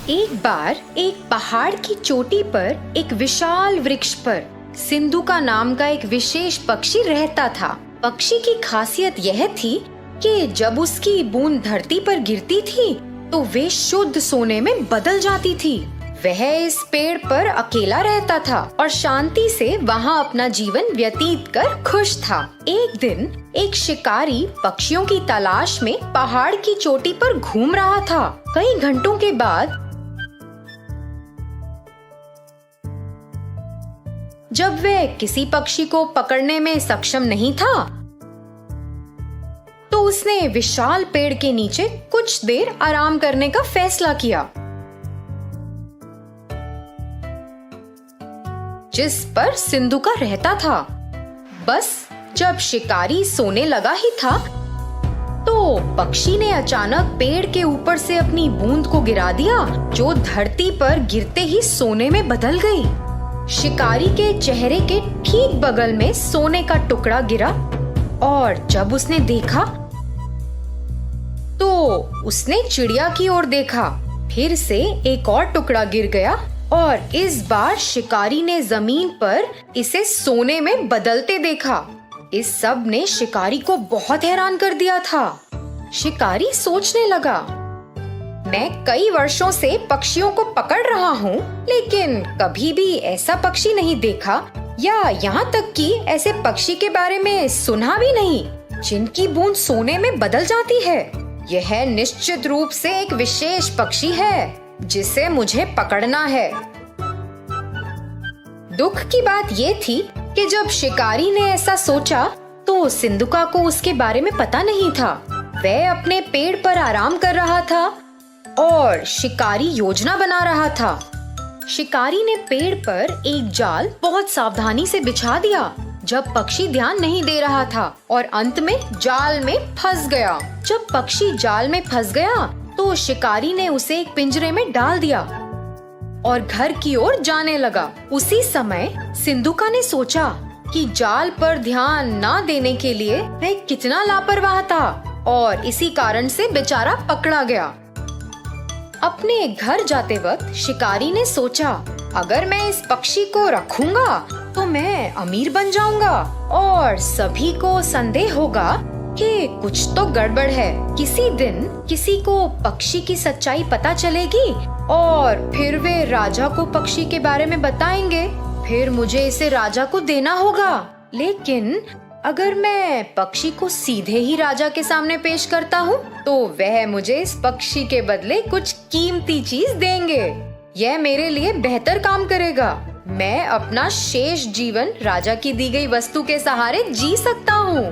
एक बार एक पहाड़ की चोटी पर एक विशाल वृक्ष पर सिंधुका नाम का एक विशेष पक्षी रहता था। पक्षी की खासियत यह थी कि जब उसकी बूंद धरती पर गिरती थी तो वे शुद्ध सोने में बदल जाती थी। वह इस पेड़ पर अकेला रहता था और शांति से वहाँ अपना जीवन व्यतीत कर खुश था। एक दिन एक शिकारी पक्षियों की तलाश में पहाड़ की चोटी पर घूम रहा था। कई घंटों के बाद जब वह किसी पक्षी को पकड़ने में सक्षम नहीं था तो उसने विशाल पेड़ के नीचे कुछ देर आराम करने का फैसला किया, जिस पर सिंधुका रहता था। बस जब शिकारी सोने लगा ही था तो पक्षी ने अचानक पेड़ के ऊपर से अपनी बूंद को गिरा दिया, जो धरती पर गिरते ही सोने में बदल गई। शिकारी के चेहरे के ठीक बगल में सोने का टुकड़ा गिरा और जब उसने देखा तो उसने चिड़िया की ओर देखा। फिर से एक और टुकड़ा गिर गया और इस बार शिकारी ने जमीन पर इसे सोने में बदलते देखा। इस सब ने शिकारी को बहुत हैरान कर दिया था। शिकारी सोचने लगा, मैं कई वर्षों से पक्षियों को पकड़ रहा हूँ, लेकिन कभी भी ऐसा पक्षी नहीं देखा या यहाँ तक कि ऐसे पक्षी के बारे में सुना भी नहीं जिनकी बूंद सोने में बदल जाती है। यह निश्चित रूप से एक विशेष पक्षी है जिसे मुझे पकड़ना है। दुख की बात ये थी कि जब शिकारी ने ऐसा सोचा तो सिंधुका को उसके बारे में पता नहीं था। वह अपने पेड़ पर आराम कर रहा था और शिकारी योजना बना रहा था। शिकारी ने पेड़ पर एक जाल बहुत सावधानी से बिछा दिया जब पक्षी ध्यान नहीं दे रहा था और अंत में जाल में फंस गया। जब पक्षी जाल में फंस गया तो शिकारी ने उसे एक पिंजरे में डाल दिया और घर की ओर जाने लगा। उसी समय सिंधुका ने सोचा कि जाल पर ध्यान ना देने के लिए वह कितना लापरवाह था और इसी कारण से बेचारा पकड़ा गया। अपने घर जाते वक्त शिकारी ने सोचा, अगर मैं इस पक्षी को रखूंगा तो मैं अमीर बन जाऊंगा और सभी को संदेह होगा कि कुछ तो गड़बड़ है। किसी दिन किसी को पक्षी की सच्चाई पता चलेगी और फिर वे राजा को पक्षी के बारे में बताएंगे। फिर मुझे इसे राजा को देना होगा। लेकिन अगर मैं पक्षी को सीधे ही राजा के सामने पेश करता हूँ तो वह मुझे इस पक्षी के बदले कुछ कीमती चीज देंगे। यह मेरे लिए बेहतर काम करेगा। मैं अपना शेष जीवन राजा की दी गई वस्तु के सहारे जी सकता हूँ।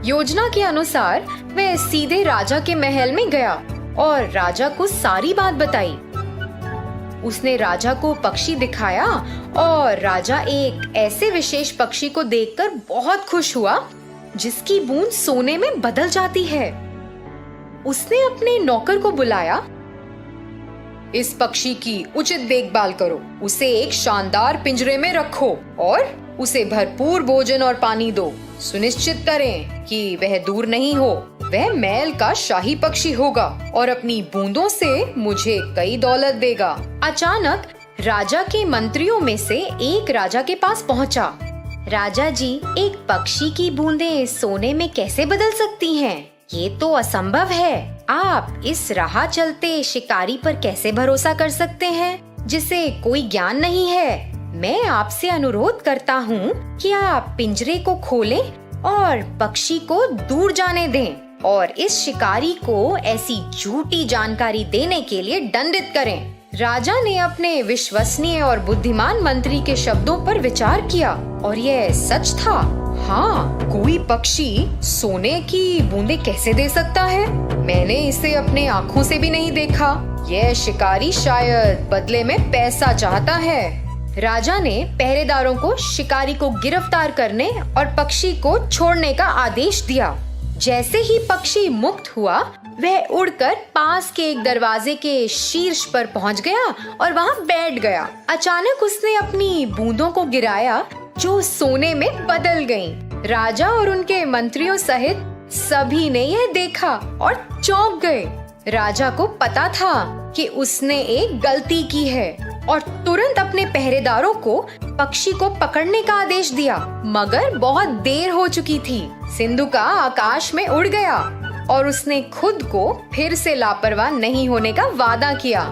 योजना के अनुसार वह सीधे राजा के महल में गया और राजा को सारी बात बताई। उसने राजा को पक्षी दिखाया और राजा एक ऐसे विशेष पक्षी को देखकर बहुत खुश हुआ जिसकी बूंद सोने में बदल जाती है। उसने अपने नौकर को बुलाया, इस पक्षी की उचित देखभाल करो, उसे एक शानदार पिंजरे में रखो और उसे भरपूर भोजन और पानी दो। सुनिश्चित करें कि वह दूर नहीं हो। वह महल का शाही पक्षी होगा और अपनी बूंदों से मुझे कई दौलत देगा। अचानक राजा के मंत्रियों में से एक राजा के पास पहुंचा। राजा जी, एक पक्षी की बूंदें सोने में कैसे बदल सकती हैं? ये तो असंभव है। आप इस राह चलते शिकारी पर कैसे भरोसा कर सकते हैं जिसे कोई ज्ञान नहीं है? मैं आपसे अनुरोध करता हूँ कि आप पिंजरे को खोलें और पक्षी को दूर जाने दें और इस शिकारी को ऐसी झूठी जानकारी देने के लिए दंडित करें। राजा ने अपने विश्वसनीय और बुद्धिमान मंत्री के शब्दों पर विचार किया और यह सच था। हाँ, कोई पक्षी सोने की बूंदें कैसे दे सकता है? मैंने इसे अपने आँखों से भी नहीं देखा। यह शिकारी शायद बदले में पैसा चाहता है। राजा ने पहरेदारों को शिकारी को गिरफ्तार करने और पक्षी को छोड़ने का आदेश दिया। जैसे ही पक्षी मुक्त हुआ, वह उड़कर पास के एक दरवाजे के शीर्ष पर पहुंच गया और वहां बैठ गया। अचानक उसने अपनी बूंदों को गिराया जो सोने में बदल गईं। राजा और उनके मंत्रियों सहित सभी ने यह देखा और चौंक गए। राजा को पता था कि उसने एक गलती की है और तुरंत अपने पहरेदारों को पक्षी को पकड़ने का आदेश दिया, मगर बहुत देर हो चुकी थी। सिंधुका आकाश में उड़ गया और उसने खुद को फिर से लापरवाह नहीं होने का वादा किया।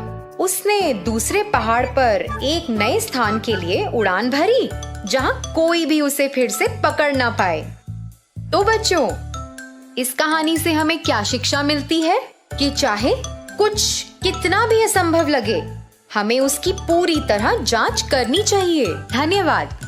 उसने दूसरे पहाड़ पर एक नए स्थान के लिए उड़ान भरी, जहां कोई भी उसे फिर से पकड़ ना पाए। तो बच्चों, इस कहानी से हमें क्या शिक्षा मिलती है कि चाहे कुछ कितना भी असंभव लगे, हमें उसकी पूरी तरह जांच करनी चाहिए। धन्यवाद।